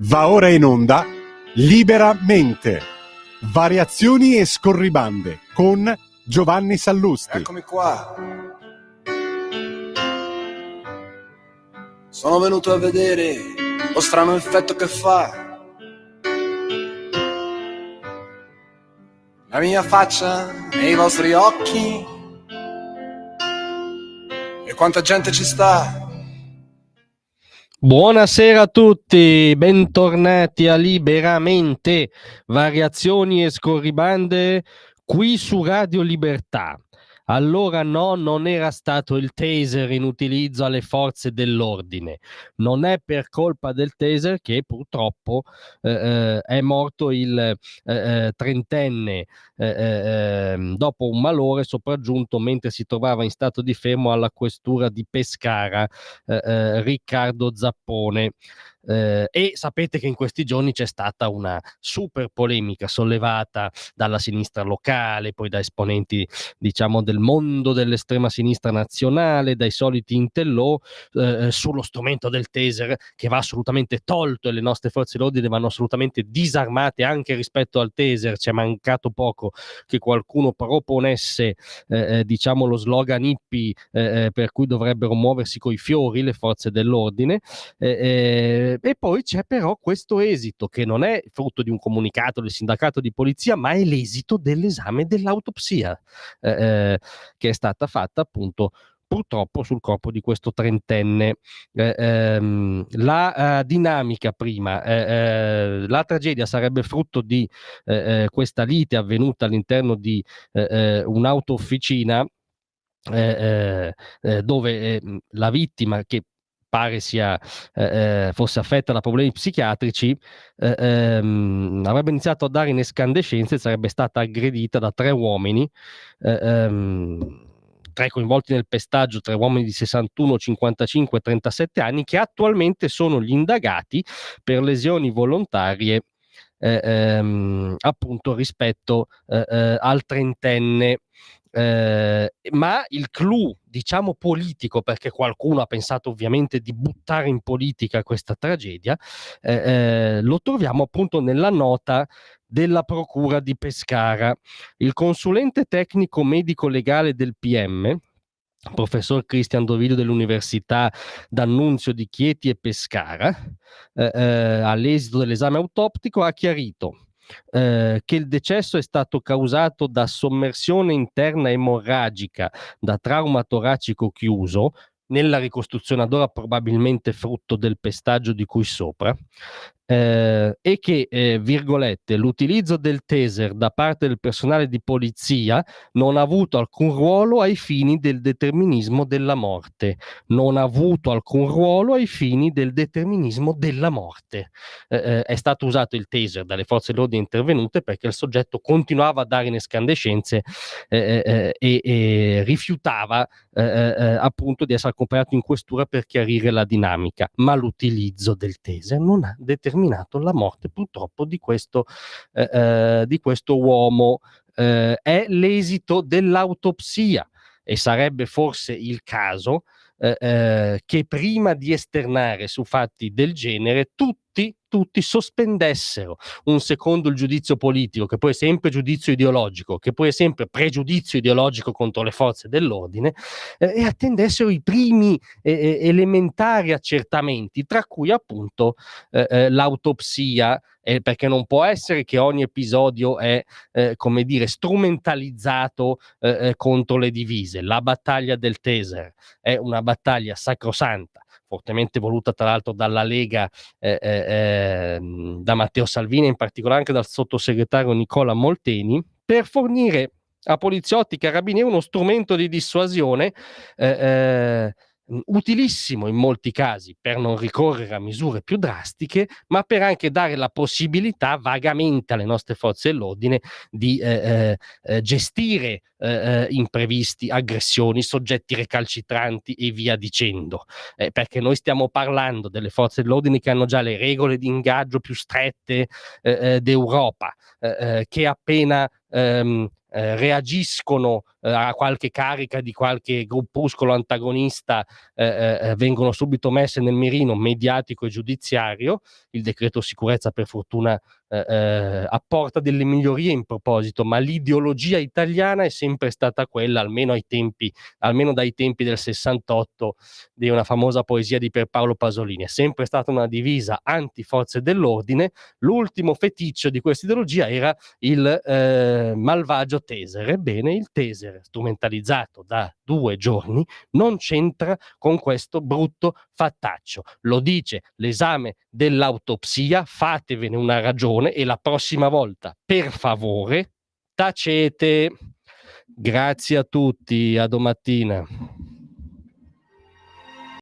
Va ora in onda Liberamente, variazioni e scorribande con Giovanni Sallusti. Eccomi qua. Sono venuto a vedere lo strano effetto che fa la mia faccia nei vostri occhi e quanta gente ci sta. Buonasera a tutti, bentornati a Liberamente, variazioni e scorribande qui su Radio Libertà. Allora no, non era stato il taser in utilizzo alle forze dell'ordine, non è per colpa del taser che purtroppo è morto il trentenne dopo un malore sopraggiunto mentre si trovava in stato di fermo alla questura di Pescara, Riccardo Zappone. E sapete che in questi giorni c'è stata una super polemica sollevata dalla sinistra locale, poi da esponenti diciamo del mondo dell'estrema sinistra nazionale, dai soliti intellò sullo strumento del taser, che va assolutamente tolto e le nostre forze dell'ordine vanno assolutamente disarmate anche rispetto al taser. Ci è mancato poco che qualcuno proponesse diciamo lo slogan hippie per cui dovrebbero muoversi coi fiori le forze dell'ordine. E poi c'è però questo esito che non è frutto di un comunicato del sindacato di polizia, ma è l'esito dell'esame dell'autopsia che è stata fatta appunto purtroppo sul corpo di questo trentenne. La dinamica prima, la tragedia sarebbe frutto di questa lite avvenuta all'interno di un'auto-officina dove la vittima, che pare fosse affetta da problemi psichiatrici, avrebbe iniziato a dare in escandescenze e sarebbe stata aggredita da 3 uomini, 3 coinvolti nel pestaggio, 3 uomini di 61, 55 e 37 anni, che attualmente sono gli indagati per lesioni volontarie appunto rispetto al trentenne. Ma il clou, diciamo, politico, perché qualcuno ha pensato ovviamente di buttare in politica questa tragedia, lo troviamo appunto nella nota della procura di Pescara. Il consulente tecnico medico legale del PM, professor Cristian Dovidio dell'Università D'Annunzio di Chieti e Pescara, all'esito dell'esame autoptico ha chiarito che il decesso è stato causato da sommersione interna emorragica da trauma toracico chiuso, nella ricostruzione ad ora probabilmente frutto del pestaggio di cui sopra, e che, virgolette, l'utilizzo del taser da parte del personale di polizia non ha avuto alcun ruolo ai fini del determinismo della morte. Non ha avuto alcun ruolo ai fini del determinismo della morte. È stato usato il taser dalle forze dell'ordine intervenute perché il soggetto continuava a dare in escandescenze e rifiutava appunto di essere accompagnato in questura per chiarire la dinamica, ma l'utilizzo del taser non ha determinato la morte purtroppo di questo uomo. È l'esito dell'autopsia e sarebbe forse il caso che prima di esternare su fatti del genere tutti sospendessero un secondo il giudizio politico, che poi è sempre giudizio ideologico, che poi è sempre pregiudizio ideologico contro le forze dell'ordine, e attendessero i primi elementari accertamenti, tra cui appunto l'autopsia, perché non può essere che ogni episodio è come dire strumentalizzato contro le divise. La battaglia del taser è una battaglia sacrosanta, fortemente voluta tra l'altro dalla Lega, da Matteo Salvini, in particolare anche dal sottosegretario Nicola Molteni, per fornire a poliziotti e carabinieri uno strumento di dissuasione utilissimo in molti casi per non ricorrere a misure più drastiche, ma per anche dare la possibilità vagamente alle nostre forze dell'ordine di gestire imprevisti, aggressioni, soggetti recalcitranti e via dicendo, perché noi stiamo parlando delle forze dell'ordine che hanno già le regole di ingaggio più strette d'Europa, che appena reagiscono a qualche carica di qualche gruppuscolo antagonista vengono subito messe nel mirino mediatico e giudiziario. Il decreto sicurezza per fortuna apporta delle migliorie in proposito, ma l'ideologia italiana è sempre stata quella, almeno dai tempi del 68, di una famosa poesia di Pierpaolo Pasolini. È sempre stata una divisa anti-forze dell'ordine. L'ultimo feticcio di questa ideologia era il malvagio taser. Ebbene, il taser, strumentalizzato da 2 giorni, non c'entra con questo brutto fattaccio. Lo dice l'esame dell'autopsia, fatevene una ragione e la prossima volta, per favore, tacete. Grazie a tutti, a domattina.